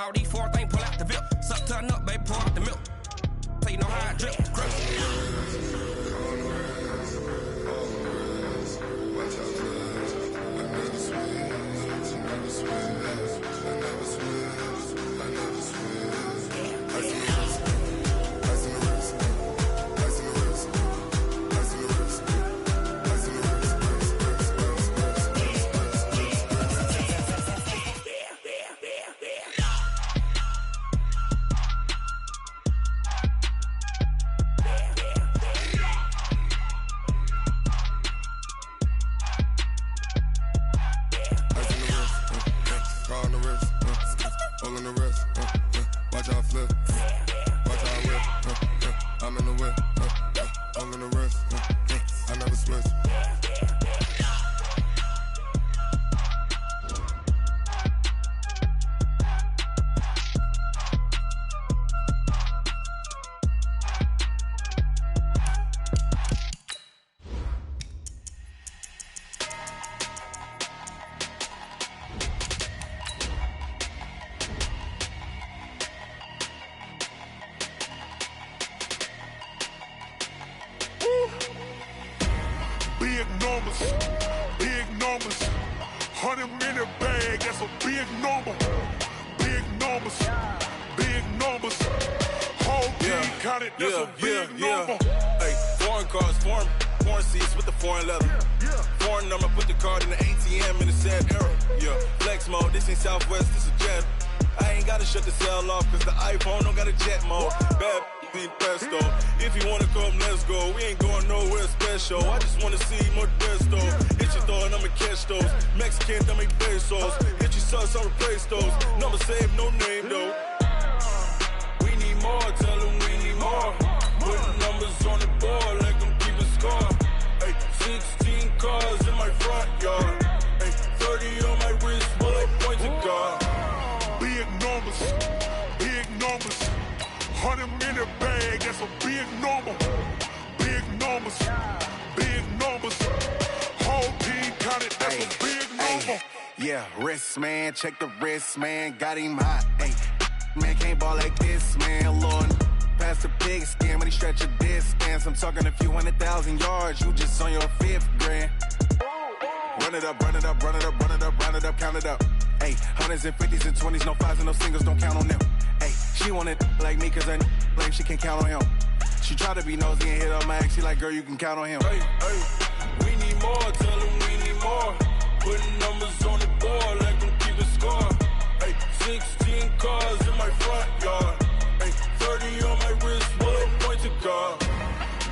all these four things, pull out the VIP. Suck, turn up, baby, pour out the milk. So you know how I drip. Big numbers, 100-minute bag, that's a big number. Big numbers, whole team counted, that's a big number. Hey, foreign cars, foreign seats with the foreign leather. Foreign number, put the card in the ATM in the sad era. Yeah, flex mode, this ain't Southwest, this a jet. I ain't gotta shut the cell off, cause the iPhone don't got a jet mode. Bad being presto. If you wanna come, let's go. We ain't going nowhere special. I just wanna see more desto. Hit your thought, I'ma catch those. Mexican, I make pesos. Hit your sus, I'll replace those. Number saved, no name though. We need more, tell them we need more. Putting numbers on the board like I'm keeping score. Hey, 16 cars in my front yard. Hey, 30 on my wrist while I point to God. Big numbers, 100-minute bag, that's a big number. Big numbers, whole team counted, that's a big number. Yeah, wrist man, check the wrist man, got him hot. Ay, man can't ball like this, man. Lord, past the pig skin, but he stretch a distance. I'm talking a few 100,000 yards, you just on your 5th grand. Run it up, count it up. Ay, 100s and 50s and 20s, no 5s and no singles, don't count on them. Ay, she want it like me, cause I like she can count on him. She try to be nosy and hit on my ex, she like, girl, you can count on him. Hey, we need more, tell them we need more. Putting numbers on the board like I'm keeping score. Hey, 16 cars in my front yard. Hey, 30 on my wrist while I point to God.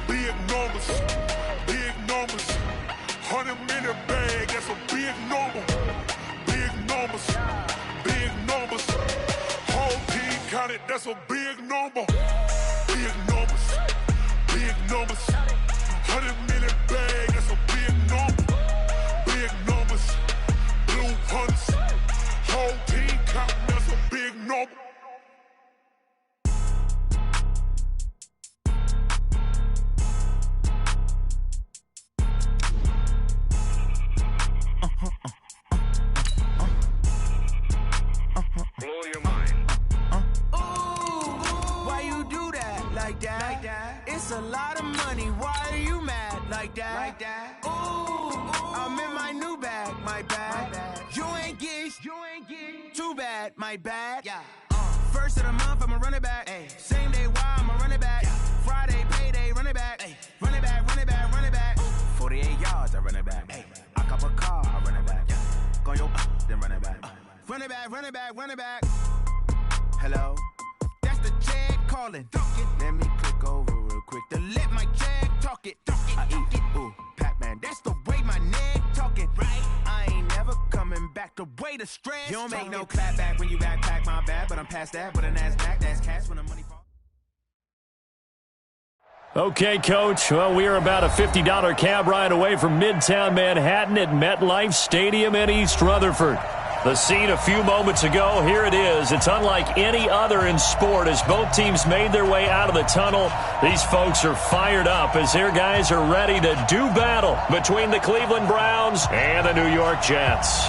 Big numbers, 100-minute bag, that's a big number. Big numbers, whole team counted, that's a big number. Big numbers, 100-minute bag, that's a big number. Big numbers, blue hunts, whole team counting, that's a big number. Blow your mind. Why you do that like that? It's a lot of money. Why are you mad like that? I'm in my new bag, my bad. You ain't get too bad, my bad. First of the month, I'ma run it back. Same day, why I'ma run it back. Friday, payday, run it back. Run it back. 48 yards, I run it back. I cop a car, I run it back. Go your then run it back. Run it back. Hello? That's the check calling. Let me click over real quick to let my check talk it. I eat it, ooh, Pac-Man. That's the way my neck talking. Right? I ain't never coming back the way the stress. You don't make no clap back when you backpack, my bad. But I'm past that, but an ass back, that's cash when the money falls. Okay, Coach. Well, we are about a $50 cab ride away from Midtown Manhattan at MetLife Stadium in East Rutherford. The scene a few moments ago, here it is. It's unlike any other in sport as both teams made their way out of the tunnel. These folks are fired up as their guys are ready to do battle between the Cleveland Browns and the New York Jets.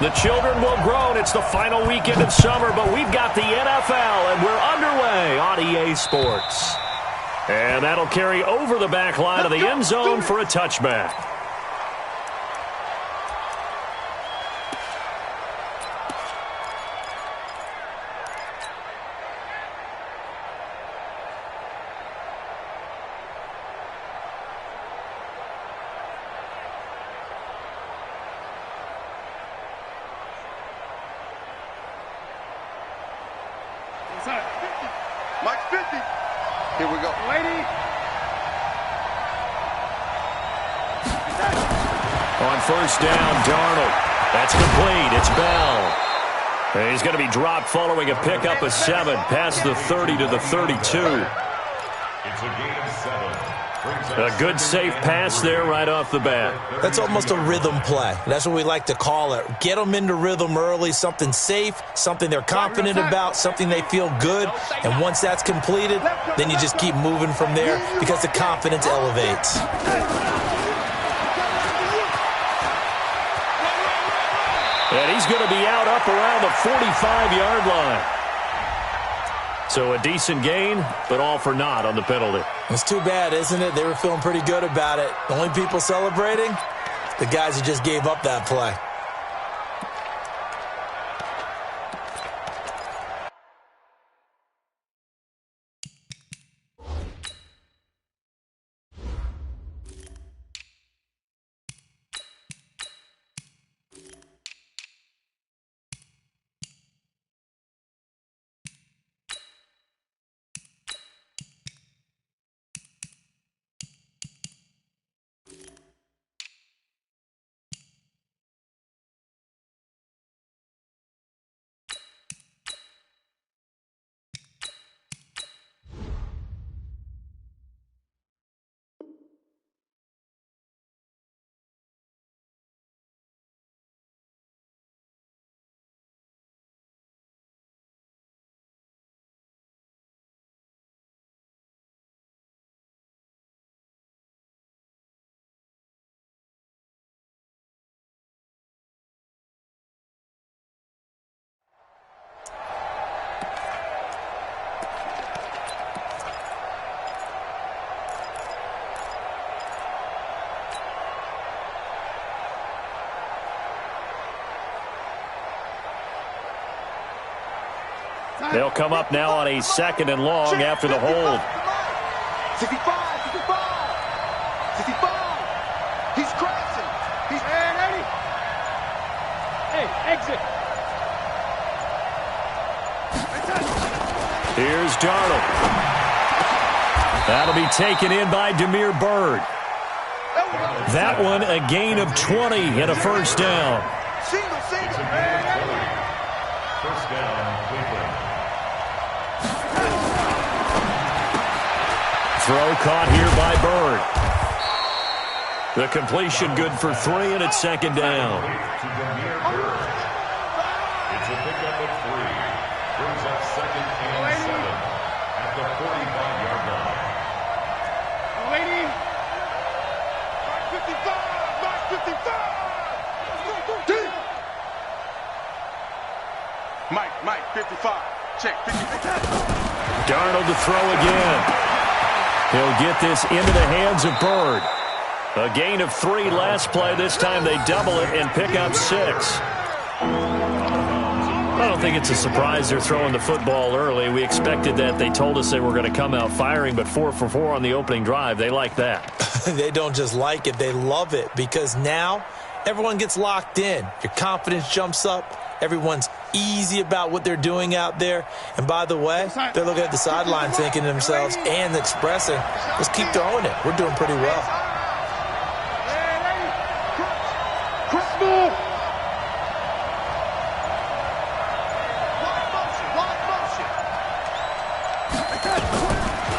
The children will groan. It's the final weekend of summer, but we've got the NFL, and we're underway on EA Sports. And that'll carry over the back line of the end zone for a touchback. Mike 50. Here we go. Lady. On first down, Darnold. That's complete. It's Bell. And he's going to be dropped following a pickup of 7 past the 30 to the 32. It's a gain of 7. A good, safe pass there right off the bat. That's almost a rhythm play. That's what we like to call it. Get them into rhythm early, something safe, something they're confident about, something they feel good. And once that's completed, then you just keep moving from there because the confidence elevates. And he's going to be out up around the 45-yard line. So a decent gain, but all for naught on the penalty. It's too bad, isn't it? They were feeling pretty good about it. The only people celebrating, the guys who just gave up that play. They'll come up now on a 2nd and long after the hold. 65. He's crashing. He's ready. Hey, exit. Here's Darnold. That'll be taken in by Damiere Byrd. That one a gain of 20 and a first down. Single. First down, Cleveland. Throw caught here by Byrd. The completion good for 3, and it's 2nd down. It's a pickup of 3. Brings up 2nd and 7 at the 45-yard line. Lady. Mark 55. Mike 55. Check 55. Darnold to throw again. He'll get this into the hands of Byrd. A gain of 3 last play. This time they double it and pick up 6. I don't think it's a surprise they're throwing the football early. We expected that. They told us they were going to come out firing, but 4 for 4 on the opening drive. They like that. They don't just like it. They love it because now everyone gets locked in. Your confidence jumps up. Everyone's easy about what they're doing out there. And by the way, they're looking at the sideline thinking to themselves and expressing, let's keep throwing it. We're doing pretty well.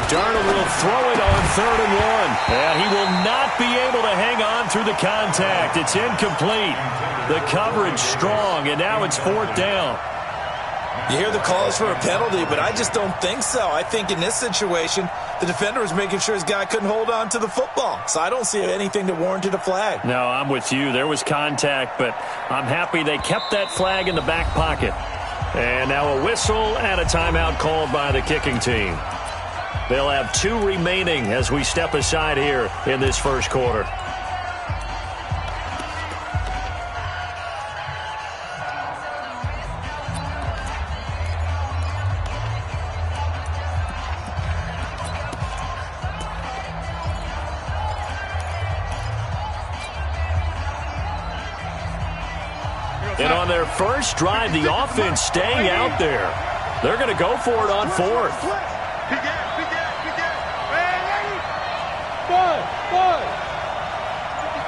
Darnold will throw it on 3rd and 1. And he will not be able to hang on through the contact. It's incomplete. The coverage strong, and now it's 4th down. You hear the calls for a penalty, but I just don't think so. I think in this situation, the defender was making sure his guy couldn't hold on to the football. So I don't see anything that warranted a flag. No, I'm with you. There was contact, but I'm happy they kept that flag in the back pocket. And now a whistle and a timeout called by the kicking team. They'll have 2 remaining as we step aside here in this first quarter. And on their first drive, the offense staying out there. They're going to go for it on 4th. Good.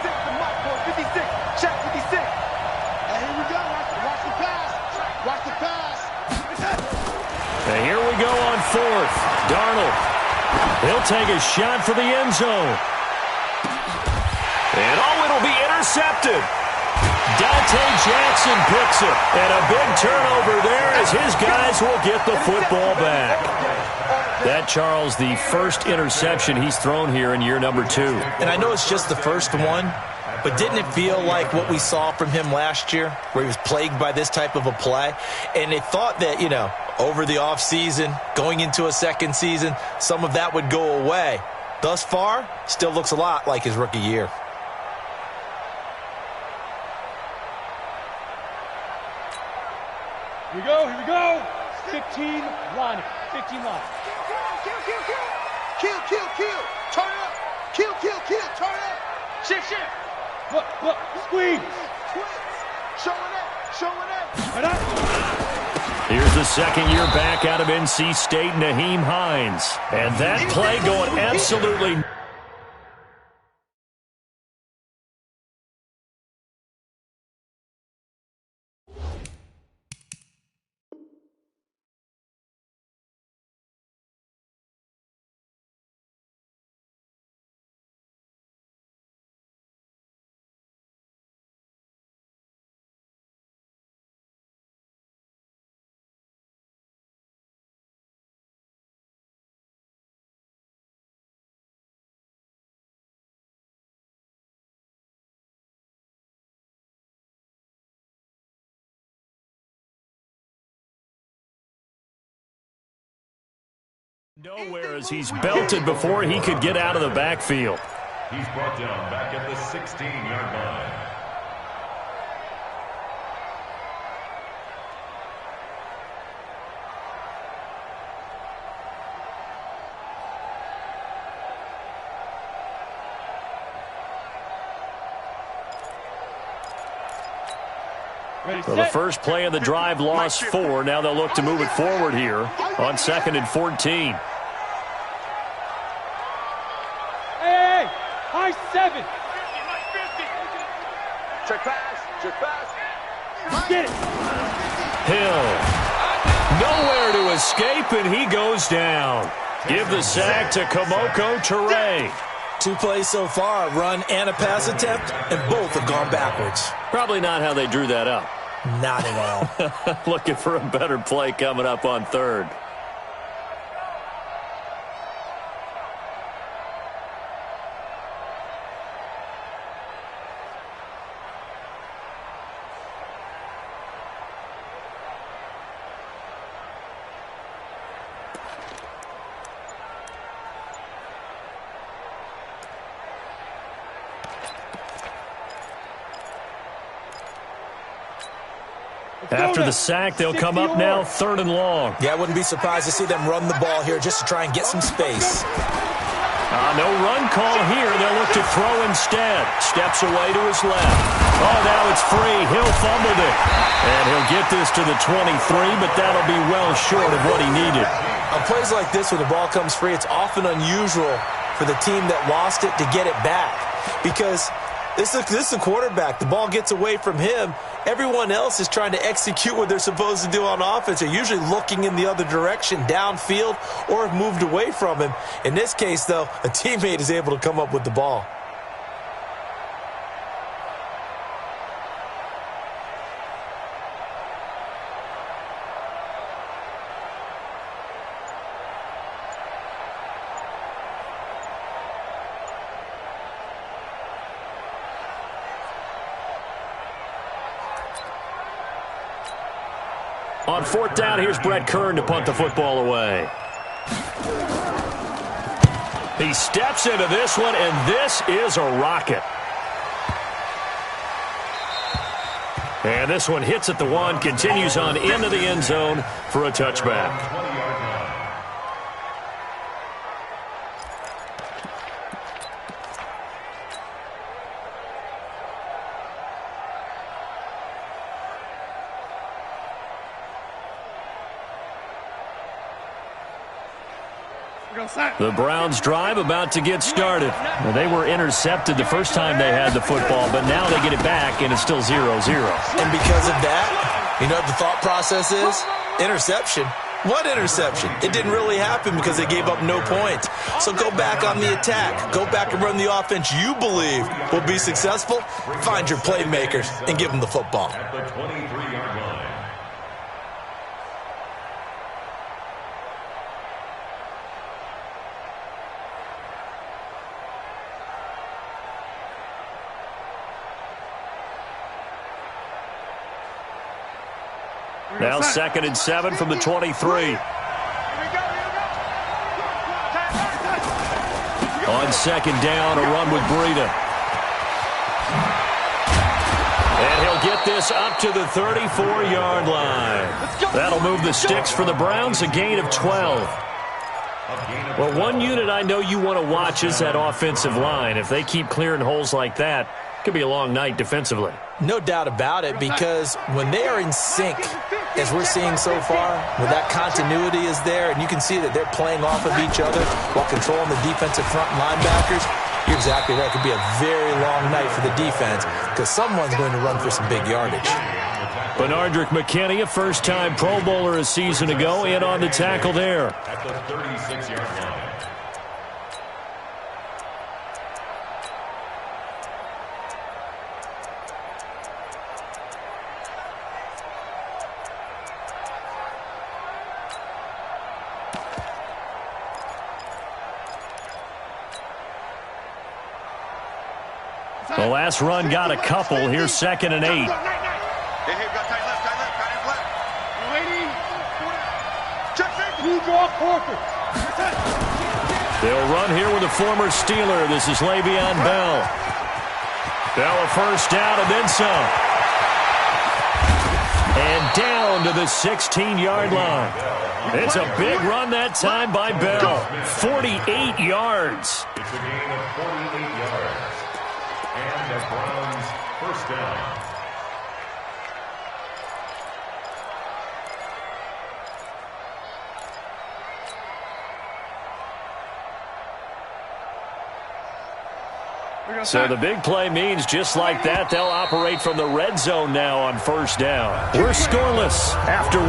56 to Mike, 56. Check 56. And here we go. Watch the pass. Watch the pass. And here we go on 4th. Darnold. He'll take a shot for the end zone. And it'll be intercepted. Dante Jackson picks it. And a big turnover there as his guys will get the football back. That, Charles, the first interception he's thrown here in year number 2. And I know it's just the first one, but didn't it feel like what we saw from him last year, where he was plagued by this type of a play? And they thought that, over the offseason, going into a second season, some of that would go away. Thus far, still looks a lot like his rookie year. Here we go. 15 line. 15 line. Kill. Turn up. Kill. Turn up. Shift. Look. Squeeze. Showing up. Right up. Here's the second-year back out of NC State, Naheem Hines. And that play going absolutely... Nowhere as he's belted before he could get out of the backfield. He's brought down back at the 16-yard line. Well, the first play of the drive lost 4. Now they'll look to move it forward here on 2nd and 14. Hey, high 7. Check pass. Get it. Hill. Nowhere to escape, and he goes down. Give the sack to Kamoko Toure. 2 plays so far, a run and a pass attempt, and both have gone backwards. Probably not how they drew that up. Not at all. Looking for a better play coming up on 3rd. After the sack, they'll come up now 3rd and long. Yeah, I wouldn't be surprised to see them run the ball here just to try and get some space. No run call here. They'll look to throw instead. Steps away to his left. Oh, now it's free. Hill fumbled it. And he'll get this to the 23, but that'll be well short of what he needed. On plays like this, when the ball comes free, it's often unusual for the team that lost it to get it back. Because this is the quarterback. The ball gets away from him. Everyone else is trying to execute what they're supposed to do on offense. They're usually looking in the other direction, downfield, or have moved away from him. In this case, though, a teammate is able to come up with the ball. On fourth down, here's Brett Kern to punt the football away. He steps into this one, and this is a rocket. And this one hits at the 1, continues on into the end zone for a touchback. The Browns drive about to get started. Now, they were intercepted the first time they had the football, but now they get it back, and it's still 0-0. And because of that, you know what the thought process is? Interception. What interception? It didn't really happen because they gave up no points. So go back on the attack. Go back and run the offense you believe will be successful. Find your playmakers and give them the football. At the 23-yard line. Now 2nd and 7 from the 23. On second down, a run with Breida. And he'll get this up to the 34-yard line. That'll move the sticks for the Browns, a gain of 12. Well, one unit I know you want to watch is that offensive line. If they keep clearing holes like that, it could be a long night defensively. No doubt about it, because when they are in sync, as we're seeing so far, where that continuity is there, and you can see that they're playing off of each other while controlling the defensive front linebackers, you're exactly right. It could be a very long night for the defense because someone's going to run for some big yardage. Benardrick McKinney, a first-time Pro Bowler a season ago, in on the tackle there. At the 36-yard line. The last run got a couple. Here's 2nd and 8. Hey, got tight left. Waiting. Check it. Who's off quarter? They'll run here with a former Steeler. This is Le'Veon Bell. Bell a first down and then some. And down to the 16-yard line. It's a big run that time by Bell. 48 yards. It's a gain of 48 yards. And the Browns first down. So the big play means just like that, they'll operate from the red zone now on first down. We're scoreless after 1.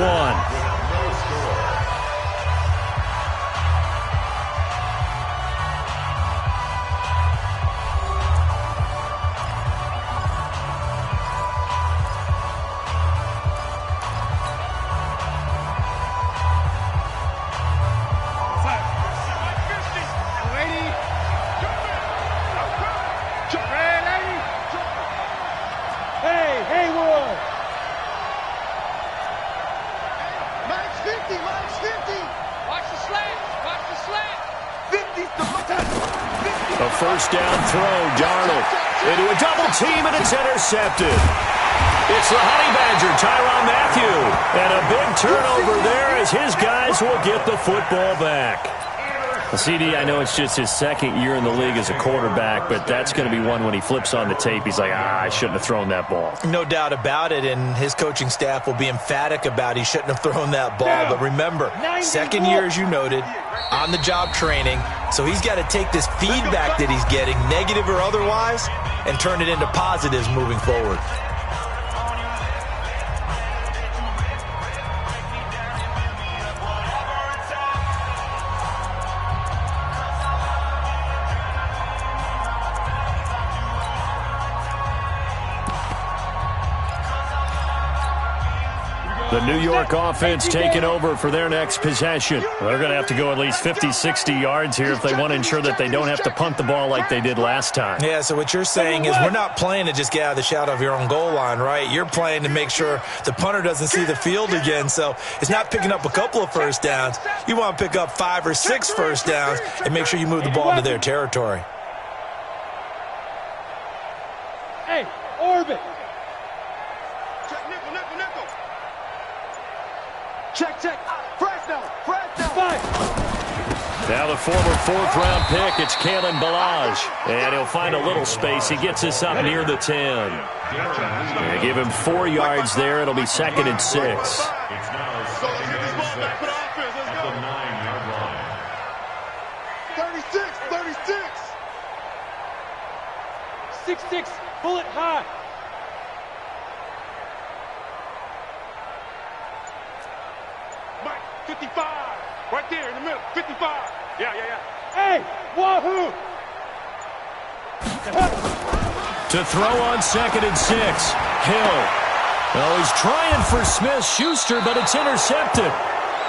A first down throw, Darnold into a double team, and it's intercepted. It's the Honey Badger, Tyrann Mathieu, and a big turnover there as his guys will get the football back. CD, I know it's just his second year in the league as a quarterback, but that's going to be one when he flips on the tape. He's like, I shouldn't have thrown that ball. No doubt about it, and his coaching staff will be emphatic about he shouldn't have thrown that ball. But remember, second year, as you noted, on-the-job training, so he's got to take this feedback that he's getting, negative or otherwise, and turn it into positives moving forward. The New York offense taking over for their next possession. They're going to have to go at least 50, 60 yards here if they want to ensure that they don't have to punt the ball like they did last time. Yeah, so what you're saying is we're not playing to just get out of the shadow of your own goal line, right? You're playing to make sure the punter doesn't see the field again. So it's not picking up a couple of first downs. You want to pick up 5 or 6 first downs and make sure you move the ball into their territory. Hey, orbit. Check. Fresno. Now the former 4th-round pick, it's Kalen Balaj. And he'll find a little space. He gets us up near the 10. And give him 4 yards there. It'll be 2nd and 6. It's now 2nd and 6 at the 9-yard line. 36. 6-6. Bullet high. Mike, 55. Right there in the middle. 55. Yeah. Hey, wahoo! To throw on 2nd and 6. Hill. Oh, he's trying for Smith-Schuster, but it's intercepted.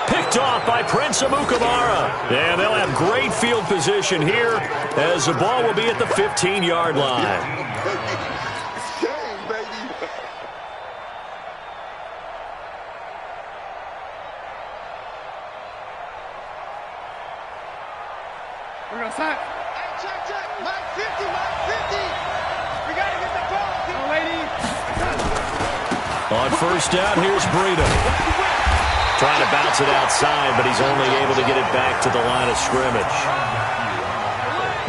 Picked off by Prince Amukamara. And they'll have great field position here as the ball will be at the 15-yard line. We're going to sign. Hey, check. Mike 50. We got to get the ball. Oh, lady. On first down, here's Breida. Trying to bounce it outside, but he's only able to get it back to the line of scrimmage.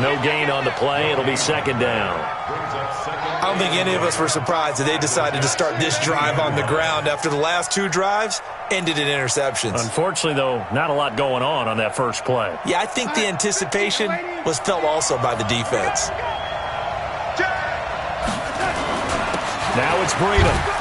No gain on the play. It'll be 2nd down. I don't think any of us were surprised that they decided to start this drive on the ground after the last 2 drives ended in interceptions. Unfortunately, though, not a lot going on that first play. Yeah, I think the anticipation was felt also by the defense. Now it's Breida.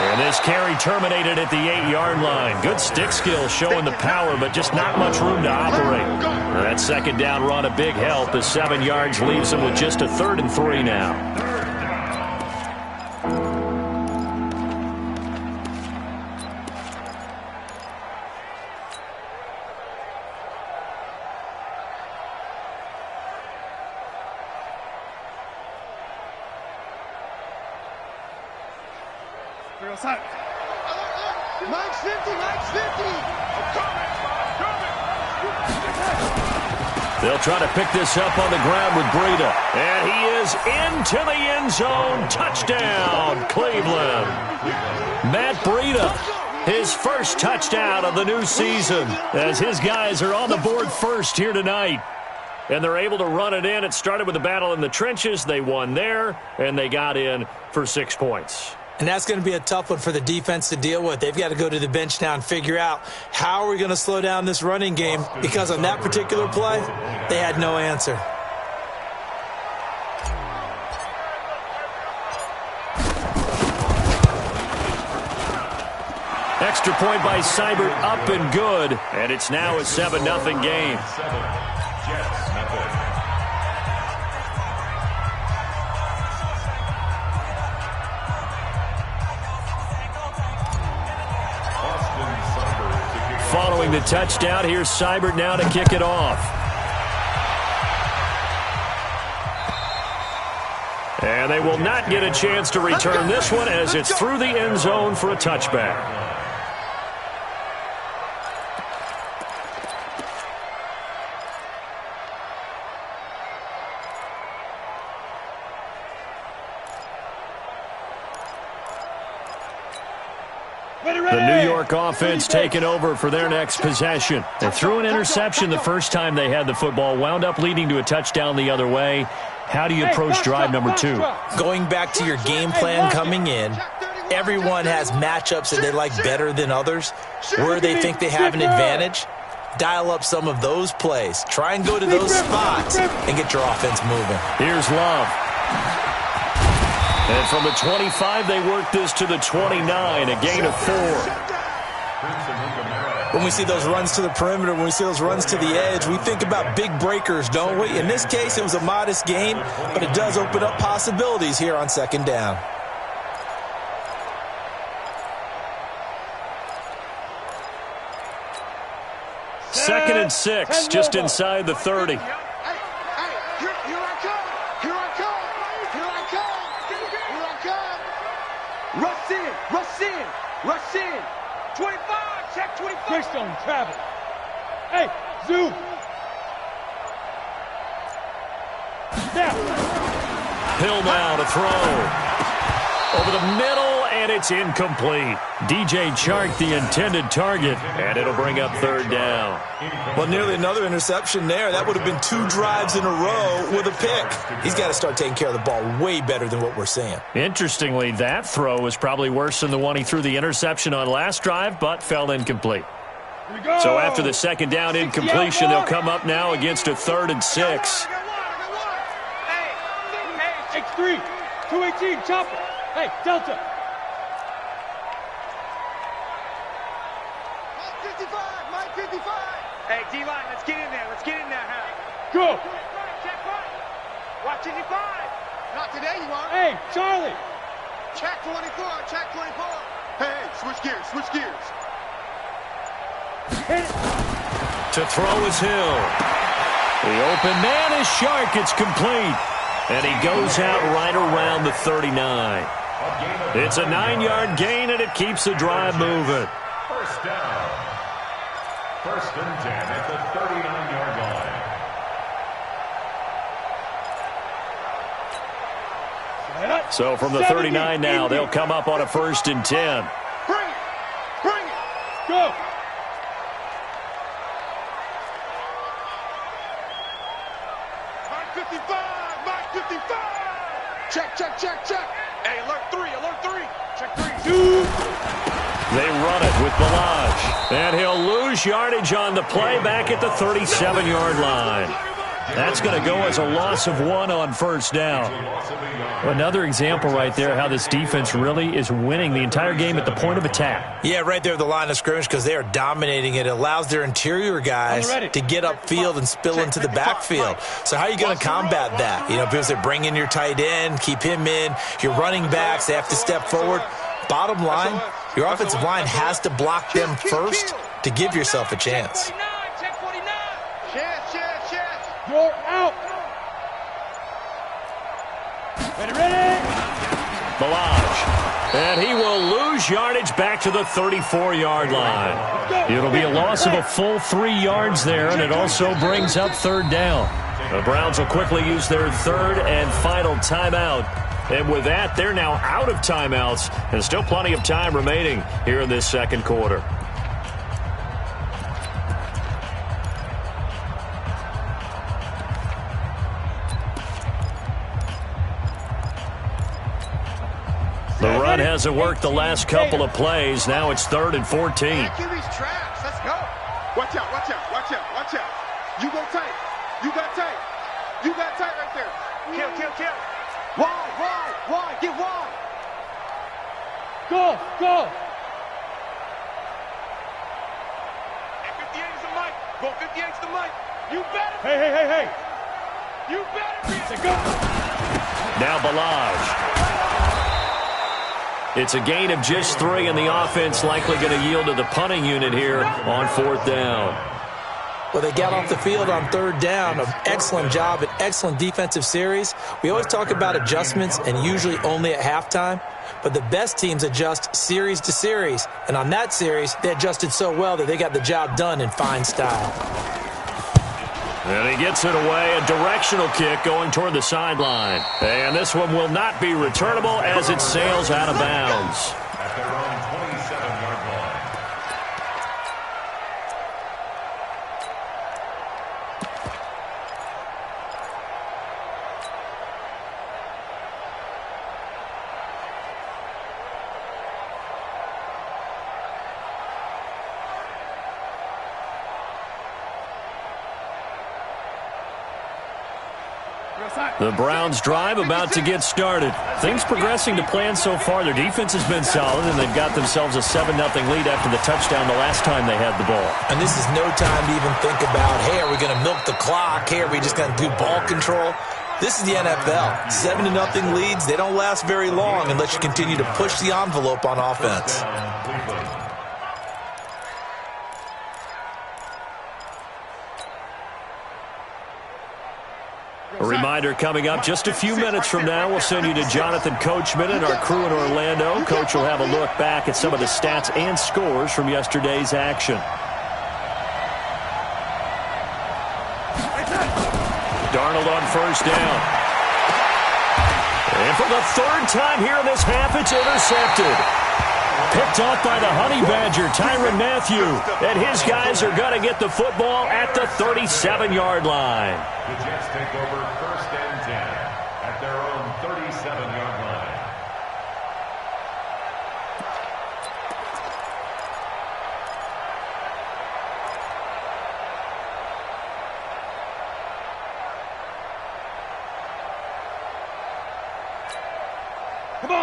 And this carry terminated at the 8-yard line. Good stick skill showing the power, but just not much room to operate. That 2nd down run a big help as 7 yards leaves them with just a 3rd and 3 now. Mike's 50. They'll try to pick this up on the ground with Breida. And he is into the end zone. Touchdown, Cleveland. Matt Breida, his first touchdown of the new season, as his guys are on the board first here tonight. And they're able to run it in. It started with a battle in the trenches. They won there, and they got in for 6 points. And that's going to be a tough one for the defense to deal with. They've got to go to the bench now and figure out how are we going to slow down this running game, because on that particular play, they had no answer. Extra point by Seibert, up and good. And it's now a 7-0 game. Following the touchdown, here's Seibert now to kick it off. And they will not get a chance to return this one as it's through the end zone for a touchback. The New York offense taking over for their next possession. They threw an interception the first time they had the football, wound up leading to a touchdown the other way. How do you approach drive number 2? Going back to your game plan coming in, everyone has matchups that they like better than others. Where they think they have an advantage, dial up some of those plays. Try and go to those spots and get your offense moving. Here's Love. And from the 25, they work this to the 29, a gain of 4. When we see those runs to the perimeter, when we see those runs to the edge, we think about big breakers, don't we? In this case, it was a modest gain, but it does open up possibilities here on 2nd down. and 6, just inside the 30. Here I come. Here I come. Here I come. Here I come. Rush in. Rush in. Rush in. 25. Check 25. Greystone, travel. Hey, zoom. Now. Hill now to throw. Over the middle, and it's incomplete. DJ Chark, the intended target, and it'll bring up 3rd down. Well, nearly another interception there. That would have been 2 drives in a row with a pick. He's got to start taking care of the ball way better than what we're seeing. Interestingly, that throw was probably worse than the one he threw the interception on last drive, but fell incomplete. So after the 2nd down incompletion, they'll come up now against a 3rd and 6. X3, 218, chopper. Hey, Delta. 55, Mike 55. Hey, D-line, let's get in there. Let's get in there, huh? Go. Check right. Watch 55. Not today, you won't. Hey, Charlie. Check 24, check 24. Hey, switch gears, switch gears. Hit it. To throw is Hill. The open man is Chark. It's complete. And he goes out right around the 39. It's a 9-yard gain, and it keeps the drive moving. First down. 1st and 10 at the 39-yard line. So from the 39 now, they'll come up on a 1st and 10. Bring it. Bring it. Go. Mike 55. Mike 55. Check, check, check, check. Hey, alert 3, alert 3. Check 3. 2. They run it with Balaj. And he'll lose yardage on the play back at the 37-yard line. That's going to go as a loss of 1 on 1st down. Another example right there how this defense really is winning the entire game at the point of attack. Yeah, right there at the line of scrimmage because they are dominating it. It allows their interior guys to get upfield and spill into the backfield. So how are you going to combat that? You know, because they bring in your tight end, keep him in. Your running backs, they have to step forward. Bottom line, your offensive line has to block them first to give yourself a chance. You're out. Ready. Balaj. And he will lose yardage back to the 34-yard line. It'll be a loss of a full 3 yards there, and it also brings up 3rd down. The Browns will quickly use their 3rd and final timeout. And with that, they're now out of timeouts, and still plenty of time remaining here in this 2nd quarter. The run hasn't worked the last couple of plays. Now it's 3rd and 14. QB's trash. Let's go. Watch out, watch out, watch out, watch out. You go tight. You got tight. You got tight right there. Kill, kill, kill. Wide. Get wide. Go. Hey, 58 is the mic. Go 58 is the mic. You better. Hey. You better be. Go. Now Balaj. It's a gain of just 3, and the offense likely going to yield to the punting unit here on 4th down. Well, they got off the field on 3rd down. An excellent job, an excellent defensive series. We always talk about adjustments, and usually only at halftime. But the best teams adjust series to series. And on that series, they adjusted so well that they got the job done in fine style. And he gets it away, a directional kick going toward the sideline. And this one will not be returnable as it sails out of bounds. At their own 27-yard line. The Browns drive about to get started. Things progressing to plan so far. Their defense has been solid, and they've got themselves a 7-0 lead after the touchdown the last time they had the ball. And this is no time to even think about, hey, are we going to milk the clock? Hey, are we just going to do ball control? This is the NFL. 7-0 leads, they don't last very long unless you continue to push the envelope on offense. A reminder coming up just a few minutes from now. We'll send you to Jonathan Coachman and our crew in Orlando. Coach will have a look back at some of the stats and scores from yesterday's action. Darnold on first down. And for the third time here in this half, it's intercepted. Picked off by the Honey Badger, Tyrann Mathieu. And his guys are going to get the football at the 37-yard line. The Jets take over first and 10 at their own 37-yard line.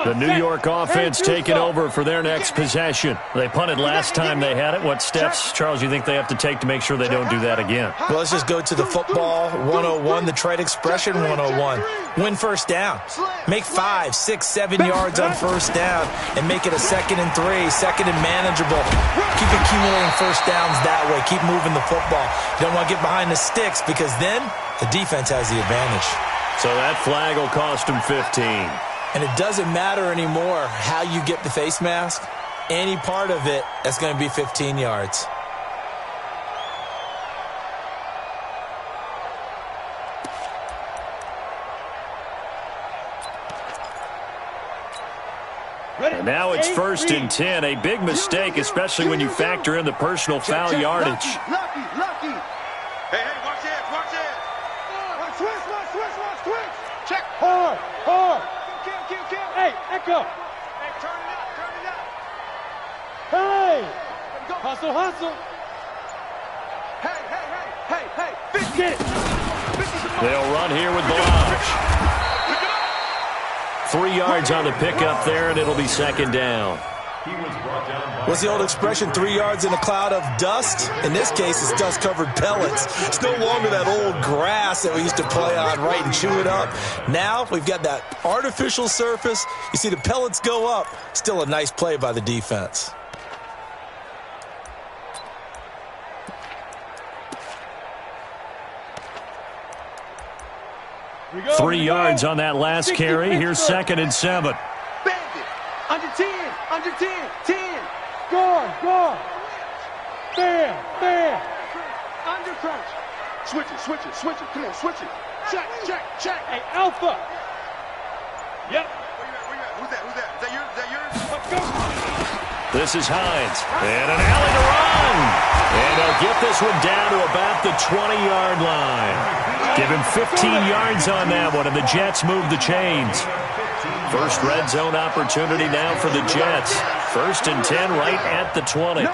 The New York offense taking over for their next possession. They punted last time they had it. What steps, Charles, you think they have to take to make sure they don't do that again? Well, let's just go to the football 101, the trade expression 101. Win first down. Make 5, 6, 7 yards on first down and make it a 2nd and 3, second and manageable. Keep accumulating first downs that way. Keep moving the football. You don't want to get behind the sticks because then the defense has the advantage. So that flag will cost them 15. And it doesn't matter anymore how you get the face mask. Any part of it, that's going to be 15 yards. And now it's first and 10. A big mistake, especially when you factor in the personal foul yardage. Lucky. Hey, watch it. Switch. Check. Hard. Kill. Hey, echo. Hey, turn it up. Hey. Hustle. Hey. Get it. They'll run here with Balazs. 3 yards on the pickup there, and it'll be second down. What's the old expression, 3 yards in a cloud of dust? In this case, it's dust-covered pellets. It's no longer that old grass that we used to play on, right, and chew it up. Now we've got that artificial surface. You see the pellets go up. Still a nice play by the defense. Three yards on that last carry. Here's 2nd and 7. Bandit. Under 10. Guard. Bam. Under crunch. Switch it. Come on, switch it. Check. Hey, Alpha. Yep. Where you at? Who's that? Is that yours? Let's go. This is Hines. And an alley to run. And they'll get this one down to about the 20-yard line. Give him 15 yards on that one, and the Jets move the chains. First red zone opportunity now for the Jets. 1st and 10 right at the 20. No.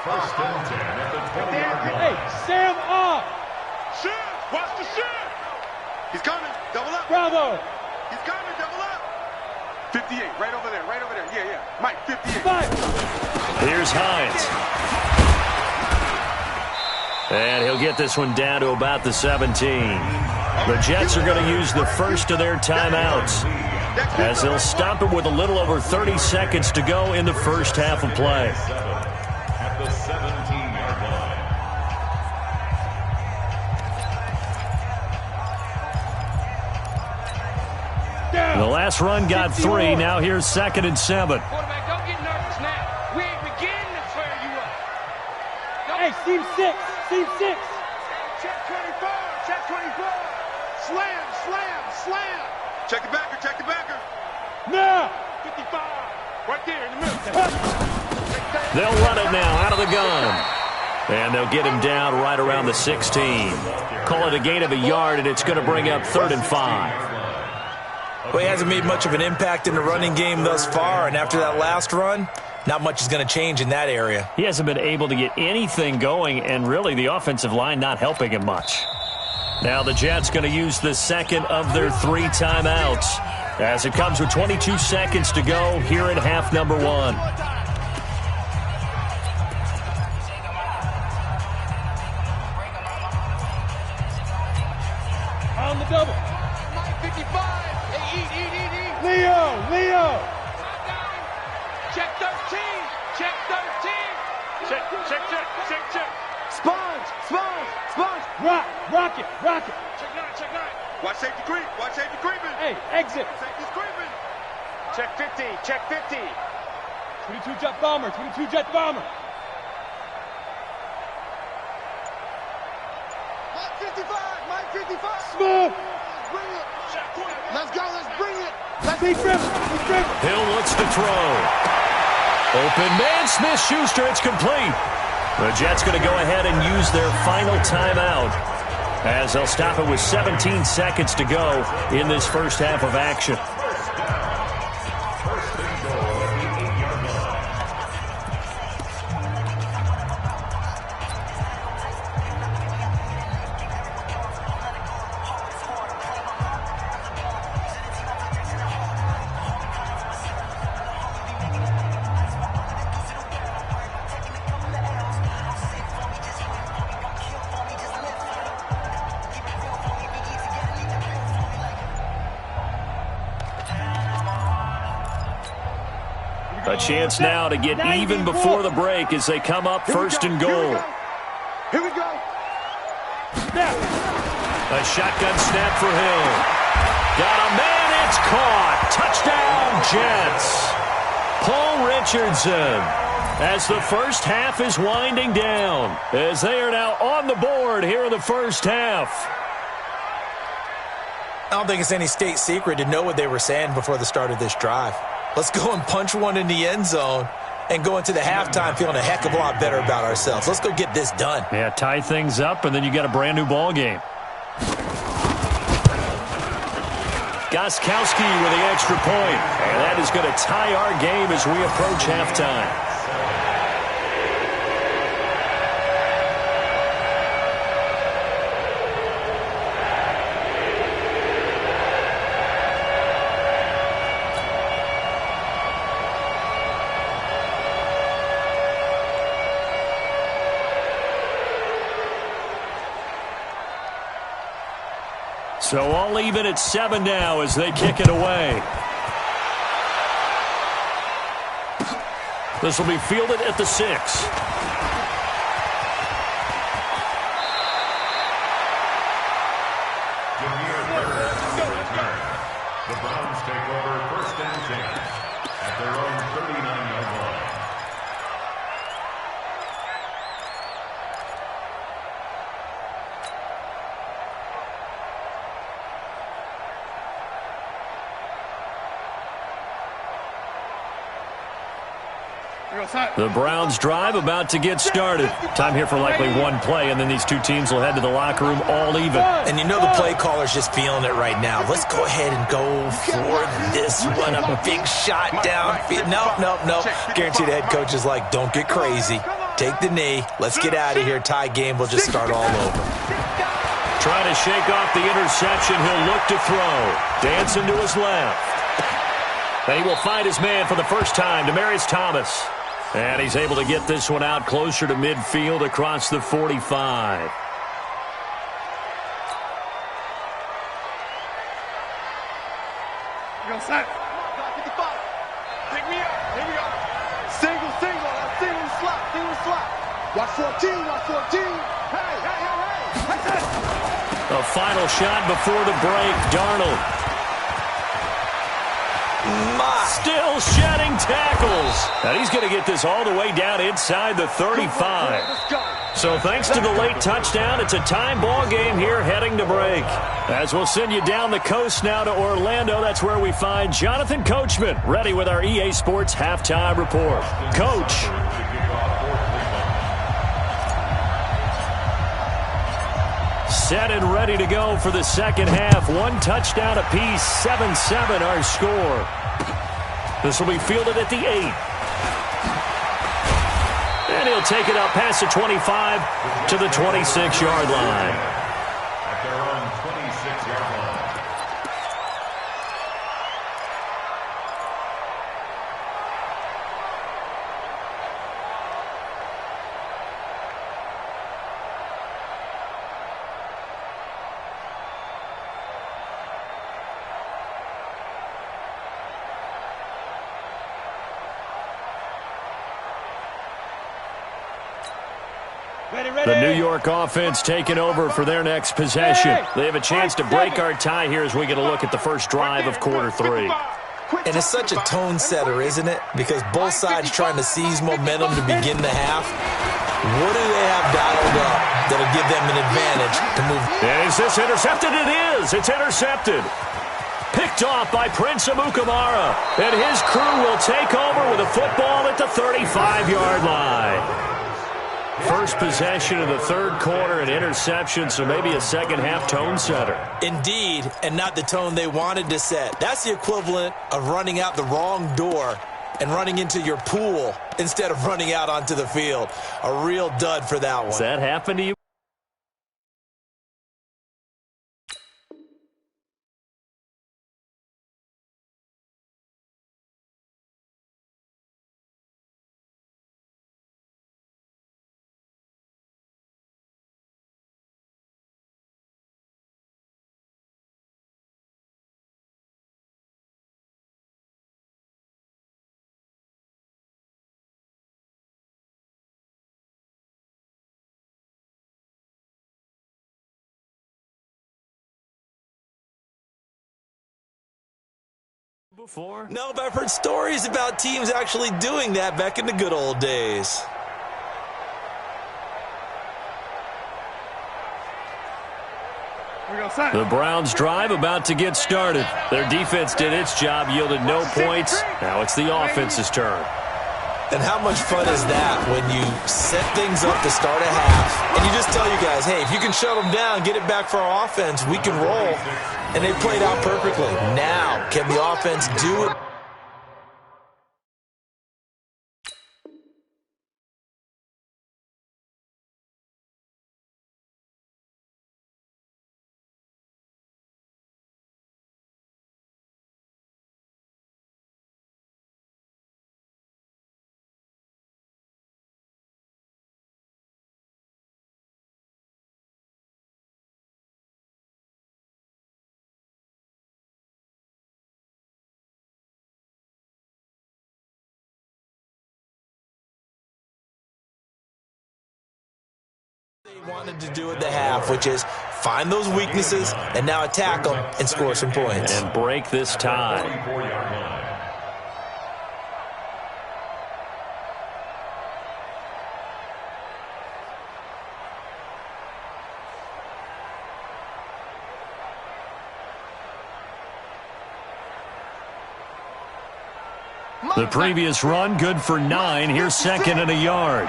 First and 10 at the 20-yard line. Hey, Sam off. Shit, watch the shit. He's coming, double up. Bravo. He's coming, double up. 58, right over there. Yeah. Mike, 58. 5. Here's Hines. And he'll get this one down to about the 17. The Jets are going to use the first of their timeouts, as they'll stop it with a little over 30 seconds to go in the first half of play. At the 17-yard line. The last run got 3. Now here's 2nd and 7. Quarterback, don't get nervous now. We ain't beginning to clear you up. Hey, Steve 6. Check 24. Slam. Check the backer. Now. 55. Right there in the middle. They'll run it now out of the gun. And they'll get him down right around the 16. Call it a gain of a yard, and it's going to bring up 3rd and 5. Well, he hasn't made much of an impact in the running game thus far, and after that last run, not much is going to change in that area. He hasn't been able to get anything going, and really the offensive line not helping him much. Now the Jets going to use the second of their 3 timeouts, as it comes with 22 seconds to go here in half number 1. On the double. 55. Hey, eat. Leo. Check 13. Check. Sponge. Rocket. Check 9. Watch safety creep. Watch safety creeping. Hey, exit. Safety's creeping. Check 50. Check 50. 22 jet bomber. 22 jet bomber. Mike 55. Mike 55. Smooth. Bring it. Let's go. Let's bring it. Let's be grip. Hill looks to throw. Open man, Smith-Schuster. It's complete. The Jets going to go ahead and use their final timeout, as they'll stop it with 17 seconds to go in this first half of action. A chance now to get even before the break as they come up first and goal. Here we go. Snap. A shotgun snap for Hill. Got a man, it's caught. Touchdown, Jets. Paul Richardson, as the first half is winding down, as they are now on the board here in the first half. I don't think it's any state secret to know what they were saying before the start of this drive. Let's go and punch one in the end zone and go into the halftime feeling a heck of a lot better about ourselves. Let's go get this done. Yeah, tie things up, and then you got a brand new ball game. Gostkowski with the extra point. And that is going to tie our game as we approach halftime. So all even at 7 now as they kick it away. This will be fielded at the 6. The Browns take over first and 10 at their own 39-yard line. The Browns drive about to get started. Time here for likely one play, and then these two teams will head to the locker room all even. And you know the play caller's just feeling it right now. Let's go ahead and go for this one. A big shot downfield. Nope. Guaranteed the head coach is like, don't get crazy. Take the knee. Let's get out of here. Tie game. We'll just start all over. Trying to shake off the interception. He'll look to throw. Dancing to his left. And he will find his man for the first time, Demaryius Thomas. And he's able to get this one out closer to midfield across the 45. Go, set. 55. Pick me up. Here we go. Single. Single slot. Watch 14. Hey. A final shot before the break. Darnold. Still shedding tackles. And he's going to get this all the way down inside the 35. So thanks to the late touchdown, it's a time ball game here heading to break. As we'll send you down the coast now to Orlando, that's where we find Jonathan Coachman ready with our EA Sports halftime report. Coach. Set and ready to go for the second half. One touchdown apiece, 7-7 our score. This will be fielded at the 8. And he'll take it up past the 25 to the 26-yard line. At their own 26-yard line. The New York offense taking over for their next possession. They have a chance to break our tie here as we get a look at the first drive of quarter 3. And it's such a tone setter, isn't it? Because both sides trying to seize momentum to begin the half. What do they have dialed up that'll give them an advantage to move? And is this intercepted? It is. It's intercepted. Picked off by Prince Amukamara. And his crew will take over with a football at the 35-yard line. First possession of the third quarter, an interception, so maybe a second-half tone setter. Indeed, and not the tone they wanted to set. That's the equivalent of running out the wrong door and running into your pool instead of running out onto the field. A real dud for that one. Does that happen to you? Before? No, but I've heard stories about teams actually doing that back in the good old days. The Browns' drive about to get started. Their defense did its job, yielded no points. Now it's the offense's turn. And how much fun is that when you set things up to start a half, and you just tell you guys, hey, if you can shut them down, get it back for our offense, we can roll. And they played out perfectly. Now, can the offense do it? They wanted to do at the half, which is find those weaknesses and now attack them and score some points. And break this tie. The previous run, good for 9. Here's second and a yard.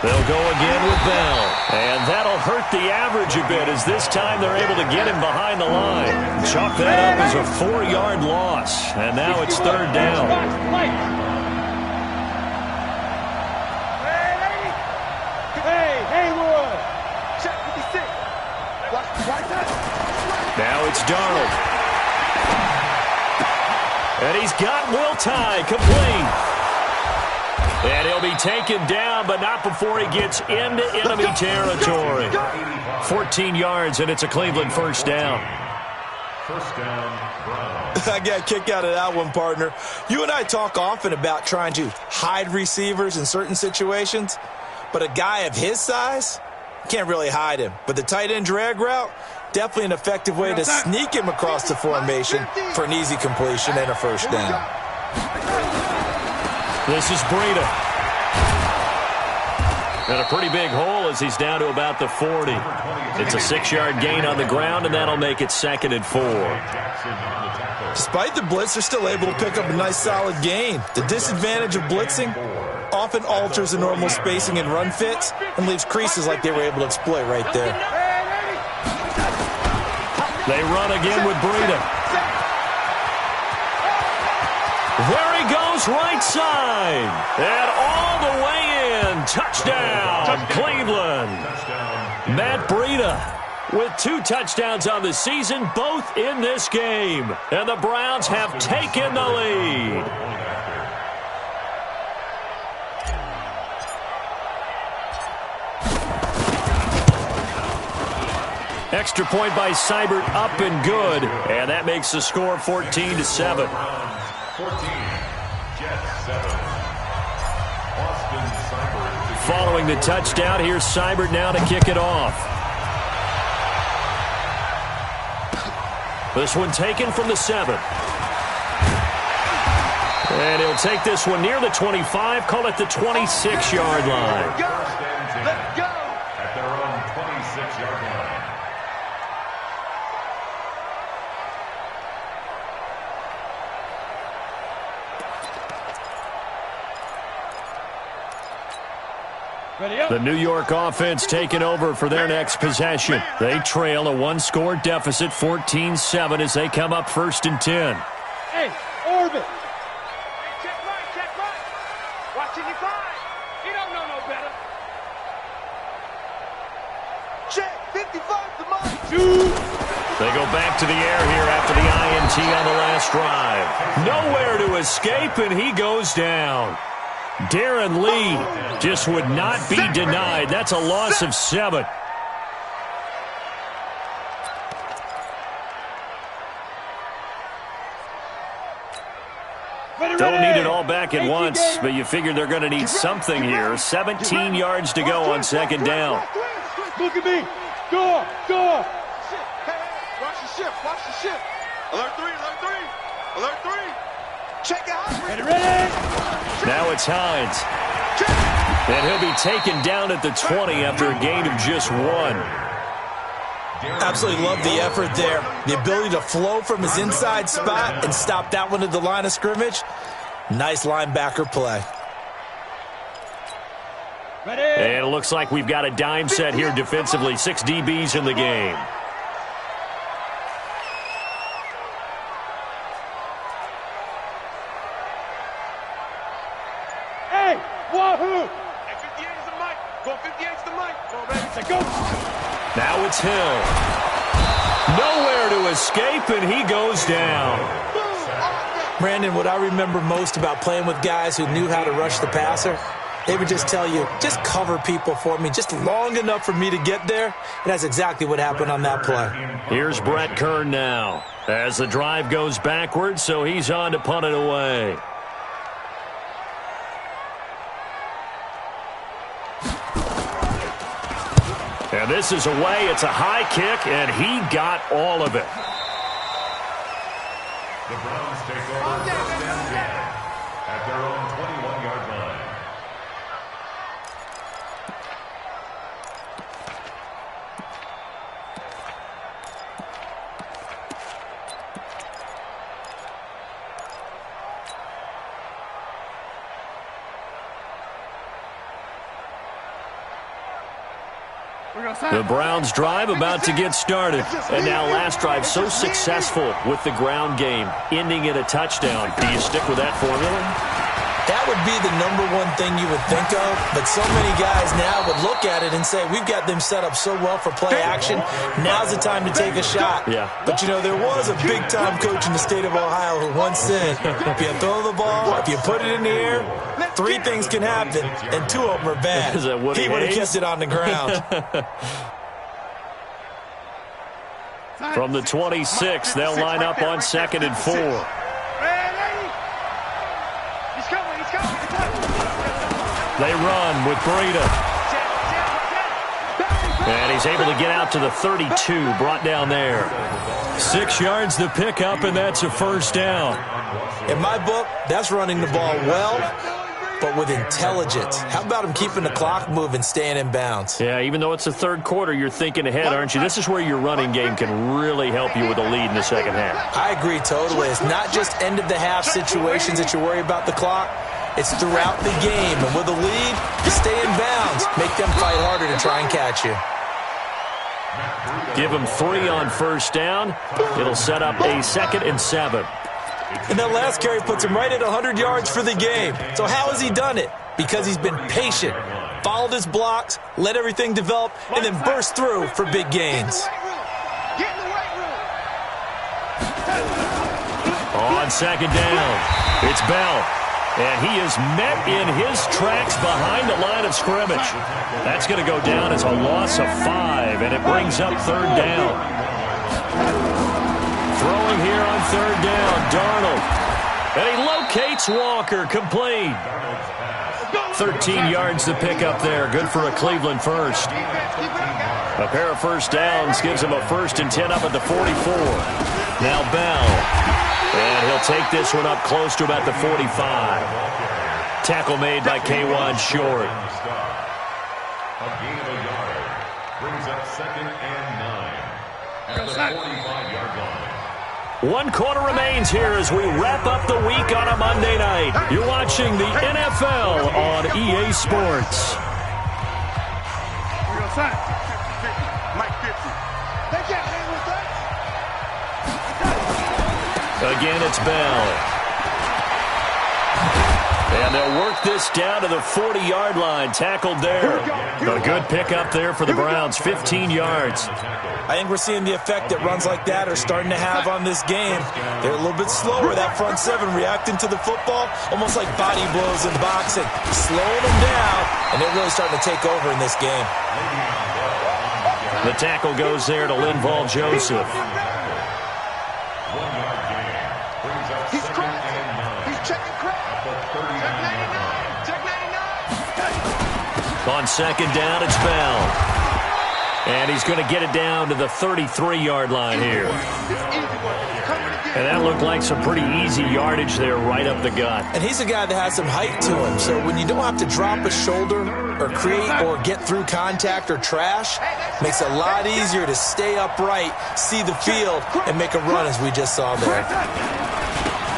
They'll go again with Bell. And that'll hurt the average a bit as this time they're able to get him behind the line. Chalk that up as a 4-yard loss. And now it's third down. Now it's Darnold. And he's got Will Tye complete. And he'll be taken down, but not before he gets into enemy territory. 14 yards, and it's a Cleveland first down. First down, Browns. I got a kick out of that one, partner. You and I talk often about trying to hide receivers in certain situations, but a guy of his size can't really hide him. But the tight end drag route, definitely an effective way to sneak him across the formation for an easy completion and a first down. This is Breida. And a pretty big hole as he's down to about the 40. It's a 6-yard gain on the ground, and that'll make it second and 4. Despite the blitz, they're still able to pick up a nice solid gain. The disadvantage of blitzing often alters the normal spacing and run fits and leaves creases like they were able to exploit right there. They run again with Breida. There he goes, right side. And all the way in. Touchdown, Cleveland. Matt Breida with 2 touchdowns on the season, both in this game. And the Browns have taken the lead. Extra point by Seibert, up and good. And that makes the score 14-7. 14, Jets 7. Austin Seibert. Following the touchdown, here's Seibert now to kick it off. This one taken from the 7. And he'll take this one near the 25, call it the 26-yard line. Let's go! At their own 26-yard line. The New York offense taking over for their next possession. They trail a one-score deficit, 14-7, as they come up 1st and 10. Hey, orbit. Check right. Watching you five. He don't know no better. Check, 55 to mine. They go back to the air here after the INT on the last drive. Nowhere to escape, and he goes down. Darren Lee just would not be denied. That's a loss of 7. Don't need it all back at once, but you figure they're going to need something here. 17 yards to go on 2nd down. Look at me. Go. Watch the shift. Alert 3. Check out. Ready. Now it's Hines. And he'll be taken down at the 20 after a gain of just 1. Absolutely love the effort there. The ability to flow from his inside spot and stop that one at the line of scrimmage. Nice linebacker play. And it looks like we've got a dime set here defensively. 6 DBs in the game. Hey, wahoo! Hey, 58 is the mic. Go 58 is the mic. Go, baby. Say go. Now it's Hill. Nowhere to escape, and he goes down. Brandon, what I remember most about playing with guys who knew how to rush the passer, they would just tell you, just cover people for me, just long enough for me to get there. And that's exactly what happened on that play. Here's Brett Kern now as the drive goes backwards, so he's on to punt it away. And this is away. It's a high kick, and he got all of it. The Browns take over 1st and 10 at their own 21-yard line. The Browns drive about to get started. And now last drive so successful with the ground game, ending in a touchdown. Do you stick with that formula? That would be the #1 thing you would think of, but so many guys now would look at it and say, we've got them set up so well for play action, now's the time to take a shot. Yeah. But, you know, there was a big-time coach in the state of Ohio who once said, if you throw the ball, if you put it in the air, 3 things can happen, and 2 of them are bad. Is that Woody He would have Hayes? kept it on the ground. From the 26, they'll line up on 2nd and 4. They run with Breida. And he's able to get out to the 32, brought down there. 6 yards the pickup, and that's a 1st down. In my book, that's running the ball well, but with intelligence. How about him keeping the clock moving, staying in bounds? Yeah, even though it's the 3rd quarter, you're thinking ahead, aren't you? This is where your running game can really help you with a lead in the 2nd half. I agree totally. It's not just end-of-the-half situations that you worry about the clock. It's throughout the game. And with a lead, you stay in bounds. Make them fight harder to try and catch you. Give them 3 on 1st down. It'll set up a 2nd and 7. And that last carry puts him right at 100 yards for the game. So how has he done it? Because he's been patient, followed his blocks, let everything develop, and then burst through for big gains. On 2nd down, it's Bell. And he is met in his tracks behind the line of scrimmage. That's going to go down as a loss of 5, and it brings up third down. Throwing here on third down, Darnold. And he locates Walker, complete. 13 yards to pick up there. Good for a Cleveland first. A pair of first downs gives him a 1st and 10 up at the 44. Now Bell. And he'll take this one up close to about the 45. Tackle made by K1 Short. A gain of a yard. Brings up 2nd and 9. At the 45-yard line. 1 quarter remains here as we wrap up the week on a Monday night. You're watching the NFL on EA Sports. Again, it's Bell. And they'll work this down to the 40-yard line. Tackled there. A good pickup there for the Browns. 15 yards. I think we're seeing the effect that runs like that are starting to have on this game. They're a little bit slower, that front 7, reacting to the football, almost like body blows in boxing. Slowing them down, and they're really starting to take over in this game. The tackle goes there to Linval Joseph. On second down, it's Bell. And he's going to get it down to the 33-yard line here. And that looked like some pretty easy yardage there right up the gut. And he's a guy that has some height to him. So when you don't have to drop a shoulder or create or get through contact or trash, makes it a lot easier to stay upright, see the field, and make a run as we just saw there.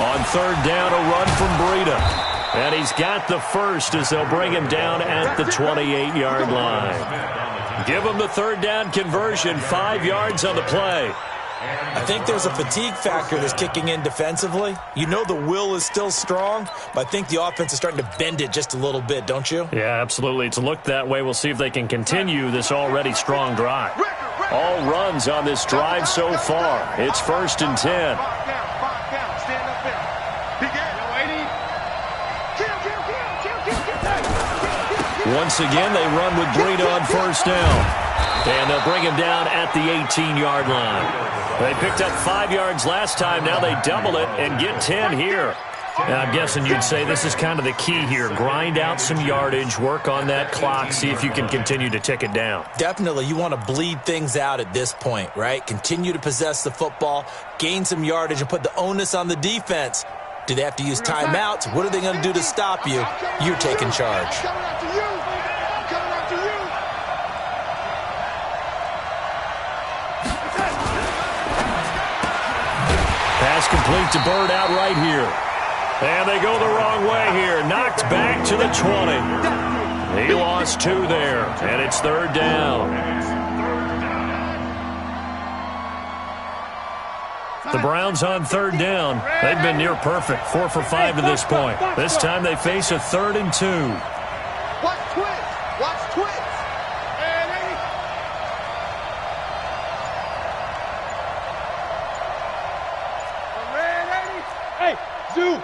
On third down, a run from Breida. And he's got the first as they'll bring him down at the 28-yard line. Give him the third down conversion, 5 yards on the play. I think there's a fatigue factor that's kicking in defensively. You know the will is still strong, but I think the offense is starting to bend it just a little bit, don't you? Yeah, absolutely. It's looked that way. We'll see if they can continue this already strong drive. All runs on this drive so far. It's 1st and 10. Once again, they run with Breida on first down. And they'll bring him down at the 18-yard line. They picked up 5 yards last time. Now they double it and get 10 here. And I'm guessing you'd say this is kind of the key here. Grind out some yardage, work on that clock, see if you can continue to tick it down. Definitely. You want to bleed things out at this point, right? Continue to possess the football, gain some yardage, and put the onus on the defense. Do they have to use timeouts? What are they going to do to stop you? You're taking charge. Pass complete to Bird out right here. And they go the wrong way here. Knocked back to the 20. He lost 2 there, and it's third down. The Browns on third down. They've been near perfect, 4 for 5 to this point. This time they face a 3rd and 2. Watch twins. Watch twins. Hey, Zoo.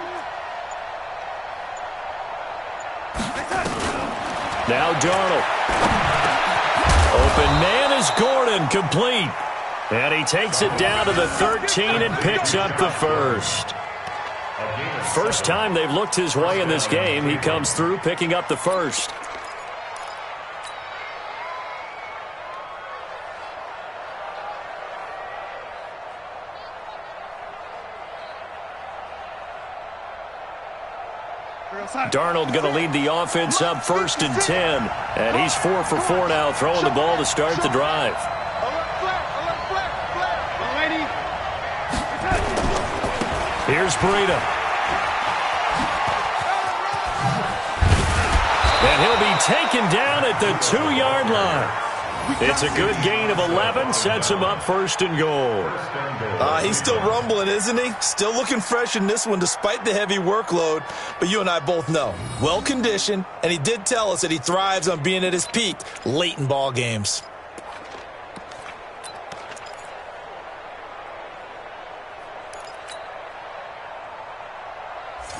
Now Darnold. Open man is Gordon, complete. And he takes it down to the 13 and picks up the first. First time they've looked his way in this game. He comes through picking up the first. Darnold going to lead the offense up 1st and 10. And he's 4 for 4 now, throwing the ball to start the drive. Here's Breida. And he'll be taken down at the 2-yard line. It's a good gain of 11, sets him up 1st and goal. He's still rumbling, isn't he? Still looking fresh in this one despite the heavy workload. But you and I both know, well-conditioned, and he did tell us that he thrives on being at his peak late in ball games.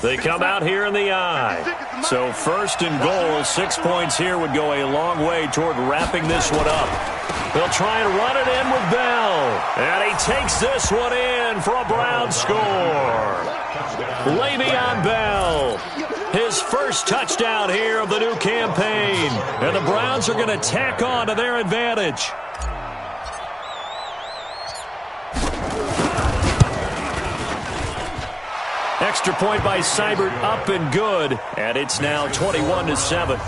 They come out here in the I. So first and goal, 6 points here would go a long way toward wrapping this one up. They'll try and run it in with Bell. And he takes this one in for a Brown score. Le'Veon Bell, his first touchdown here of the new campaign. And the Browns are going to tack on to their advantage. Extra point by Seibert, up and good, and it's now 21-7.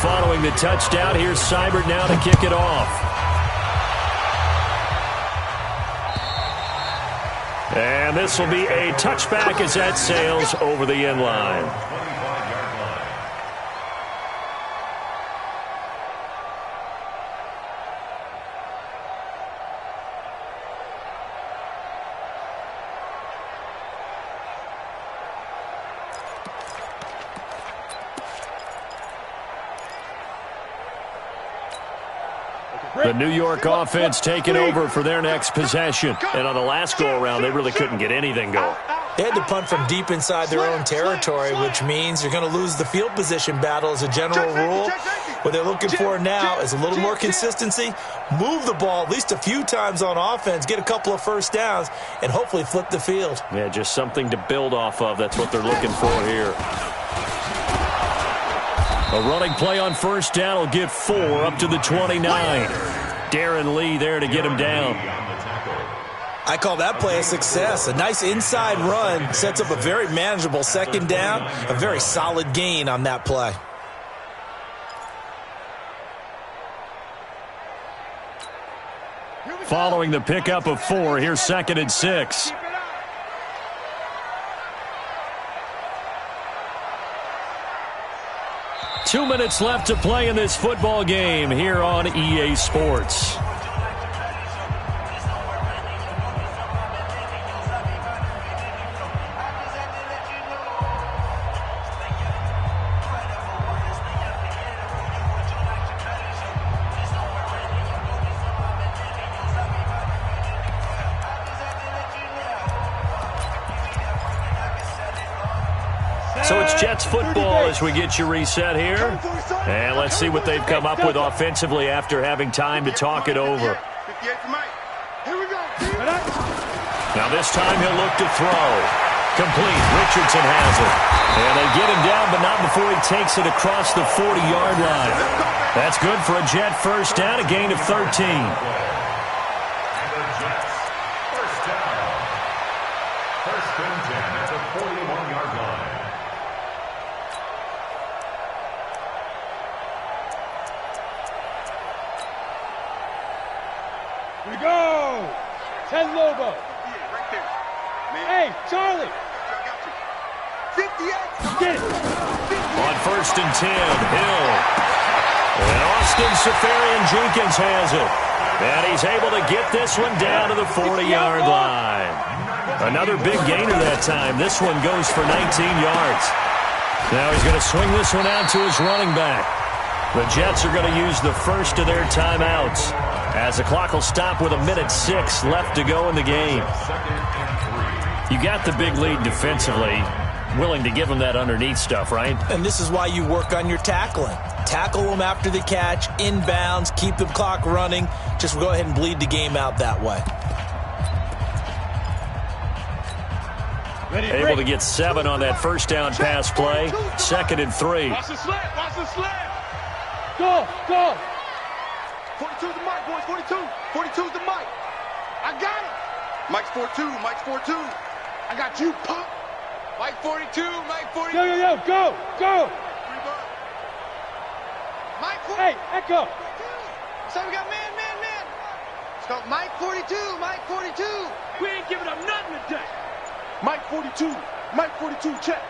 Following the touchdown, here's Seibert now to kick it off. And this will be a touchback as that sails over the end line. The New York offense taking over for their next possession. And on the last go-around, they really couldn't get anything going. They had to punt from deep inside their own territory, which means you're going to lose the field position battle as a general rule. What they're looking for now is a little more consistency, move the ball at least a few times on offense, get a couple of first downs, and hopefully flip the field. Yeah, just something to build off of. That's what they're looking for here. A running play on first down will get 4 up to the 29. Darren Lee there to get him down. I call that play a success. A nice inside run sets up a very manageable second down. A very solid gain on that play. Following the pickup of 4, here's 2nd and 6. Two minutes left to play in this football game here on EA Sports. So it's Jets football as we get you reset here. And let's see what they've come up with offensively after having time to talk it over. Now this time he'll look to throw. Complete. Richardson has it. And they get him down, but not before he takes it across the 40-yard line. That's good for a Jet first down, a gain of 13. Hey, Charlie! On first and 10, Hill. And Austin Seferian-Jenkins has it. And he's able to get this one down to the 40-yard line. Another big gainer that time. This one goes for 19 yards. Now he's going to swing this one out to his running back. The Jets are going to use the first of their timeouts, as the clock will stop with 1:06 left to go in the game. You got the big lead defensively, willing to give them that underneath stuff, right? And this is why you work on your tackling. Tackle them after the catch, inbounds, keep the clock running. Just go ahead and bleed the game out that way. Able to get 7 on that first down pass play. 2nd and 3. Watch the slip, watch the slip. Go, go. 42's the mic, boys, 42. 42's the mic. I got it. Mike's 4-2, Mike's 4-2. I got you, punk. Mike 42, Mike 42. Yo, yo, yo, go, go. Mike 42. Hey, echo. So we got man. Let's go, Mike 42, Mike 42. We ain't giving up nothing today. Mike 42, Mike 42, check,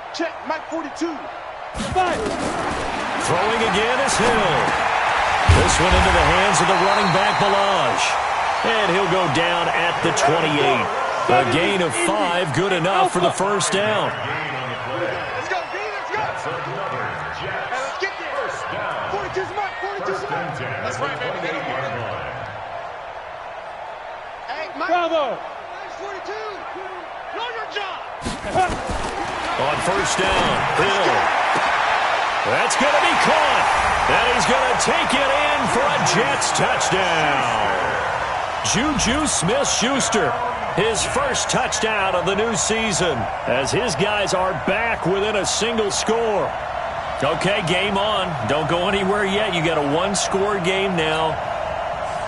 Mike 42. Five. Throwing again is Hill. This one into the hands of the running back, Balaj. And he'll go down at the 28. A gain of 5, good enough for the first down. Let's go, B, let's go. Hey, let's get there. 42's Mike, 42's Mike. That's right, baby. Hey, Mike. Bravo. 42. Know your job. On first down, Hill. That's going to be caught. And he's going to take it in for a Jets touchdown. Juju Smith-Schuster, his first touchdown of the new season, as his guys are back within a single score. Okay, game on. Don't go anywhere yet. You got a one-score game now.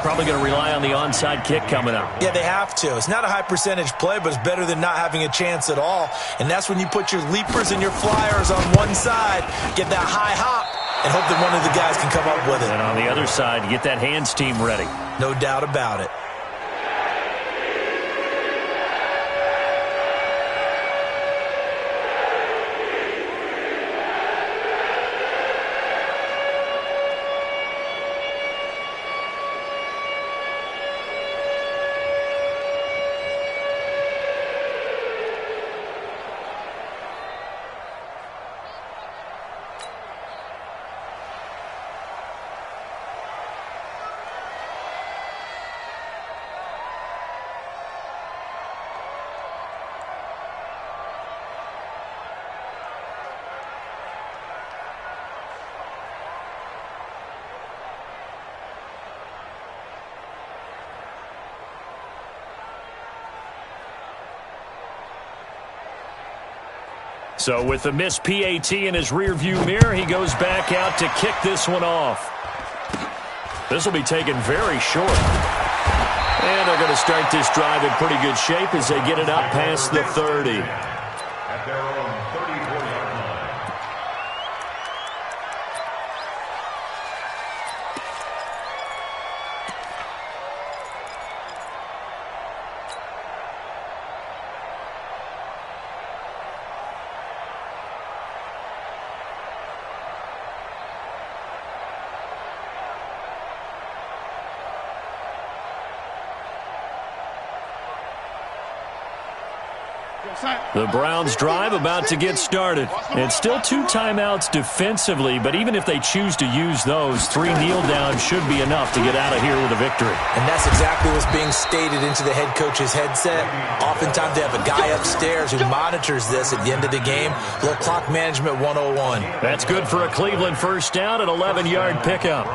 Probably going to rely on the onside kick coming up. Yeah, they have to. It's not a high-percentage play, but it's better than not having a chance at all. And that's when you put your leapers and your flyers on one side, get that high hop, and hope that one of the guys can come up with it. And on the other side, get that hands team ready. No doubt about it. So with the missed PAT in his rearview mirror, he goes back out to kick this one off. This will be taken very short. And they're going to start this drive in pretty good shape as they get it up past the 30. At their own 34-yard line. The Browns drive about to get started. It's still 2 timeouts defensively, but even if they choose to use those, 3 kneel downs should be enough to get out of here with a victory. And that's exactly what's being stated into the head coach's headset. Oftentimes they have a guy upstairs who monitors this at the end of the game. Little clock management 101. That's good for a Cleveland first down, an 11-yard pickup.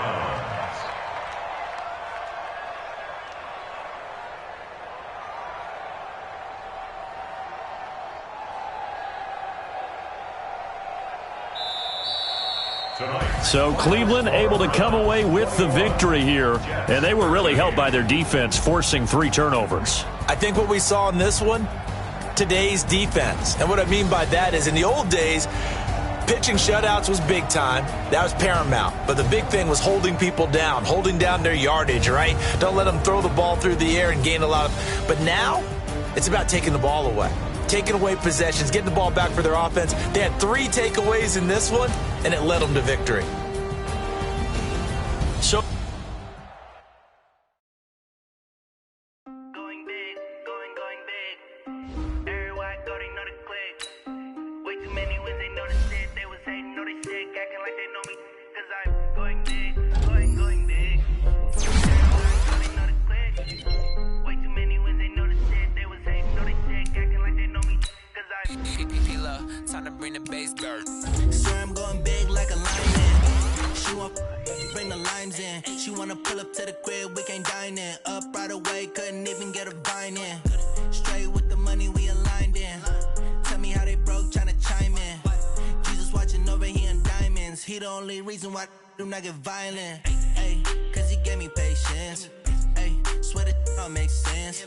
So Cleveland able to come away with the victory here, and they were really helped by their defense, forcing 3 turnovers. I think what we saw in this one, today's defense. And what I mean by that is in the old days, pitching shutouts was big time. That was paramount. But the big thing was holding people down, holding down their yardage, right? Don't let them throw the ball through the air and gain a lot of... But now, it's about taking the ball away. Taking away possessions, getting the ball back for their offense. They had 3 takeaways in this one, and it led them to victory. So going big, going big. Everywhere I go, they know the click. Way too many wins, they know the shit. They was hating, know they sick, acting like they know me. Cause I'm going big, going big. Everywhere I go, they know the click. Way too many wins, they know the shit. They was hating, know they sick, acting like they know me. Cause I'm PPP, time to bring the bass dirt. Sir, I'm going big like a lion. She want bring the limes in. She wanna pull up to the crib, we can't dine in. Up right away, couldn't even get a vine in. Straight with the money, we aligned in. Tell me how they broke, tryna chime in. Jesus watching over here in diamonds. He the only reason why do not get violent. Ay, cause he gave me patience. Ay, swear that all makes sense.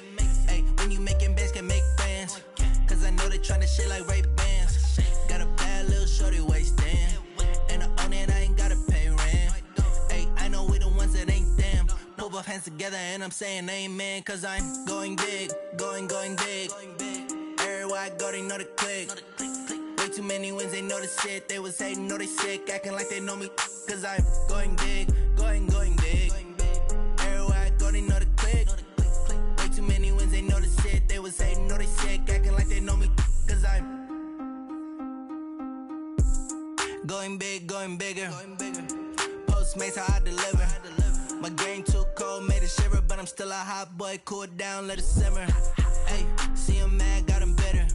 Ay, when you making bands, can make friends. Cause I know they tryna shit like Ray-Bans. Got a bad little shorty wasting. And I own it, I ain't gotta pay rent. Ay, I know we the ones that ain't them. Pull both hands together and I'm saying amen. Cause I'm going big, going big. Everywhere I go, they know the click. Way too many wins, they know the shit. They was hating, know they sick, acting like they know me. Cause I'm going big, going big. Everywhere I go, they know the click. Way too many wins, they know the shit. They was hating, know they sick, acting like they know me. Cause I'm going big, going bigger. Postmates how I deliver. My game too cold, made it shiver, but I'm still a hot boy. Cool it down, let it simmer. Hey, see him mad, got him bitter.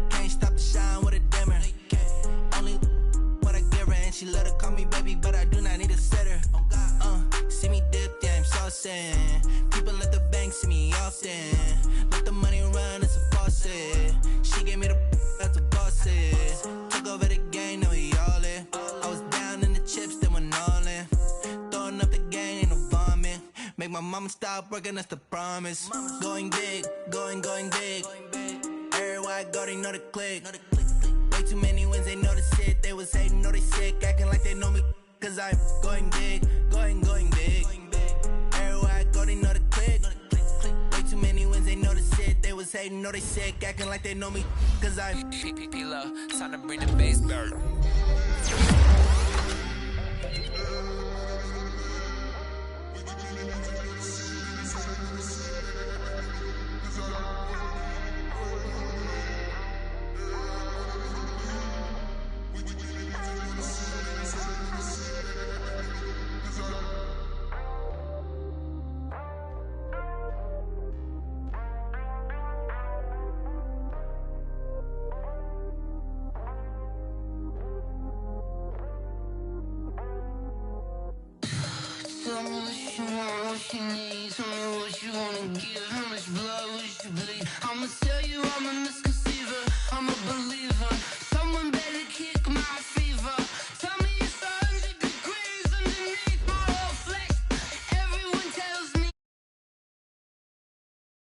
Can't stop the shine with a dimmer. Only what I give her, and she let her call me baby, but I do not need a sitter. See me dip, yeah, I'm saucing. People at the bank see me often. Let the money run, it's a faucet. She gave me the that's a bosses. Took over the game, now we all in. I was down in the chips, then went all in. Throwing up the game, ain't no vomit. Make my mama stop working, that's the promise. Going big, going big. Everywhere I go, they know the click. Way too many wins, they know the shit. They was hating, know they sick, acting like they know me. Cause I'm going big, going big. Everywhere I go, they know the click. Way too many wins, they know the shit. They was hating, know they sick, acting like they know me. Cause I'm P-P-P-Lo, time to bring the bass back. Tell me what you want, what you need. Tell me what you wanna give. How much